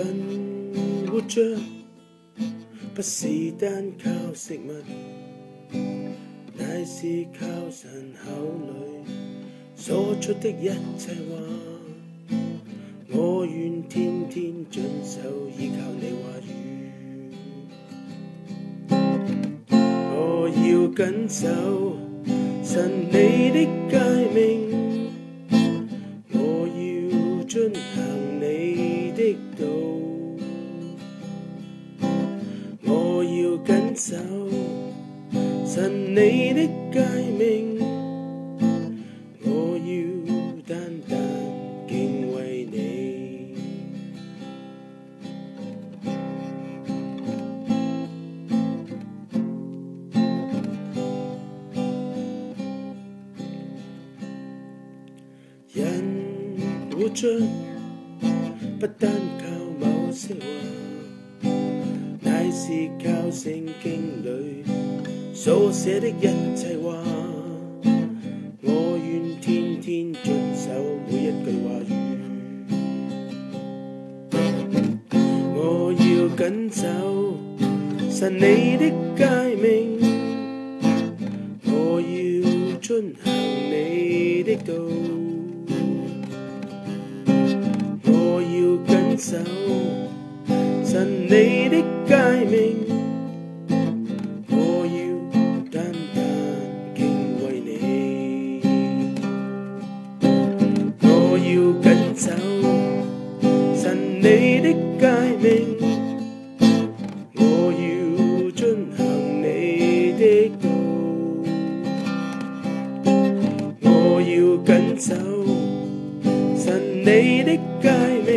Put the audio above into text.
人活着不是單靠食物，乃是靠神口裏所出的一切話。我願天天遵守，依靠你話語。我要謹守神你的誡命，我要遵行你的道。我要謹守神你的誡命，我要單單敬畏你。人活着不單靠某些話，乃是靠聖經裏所寫的一切話。我願天天遵守每一句話語。我要謹守神你的誡命，我要遵行你的道。我要謹守神你的誡命，我要單單敬畏你。我要謹守神你的誡命，我要遵行你的道。我要謹守神你的誡命，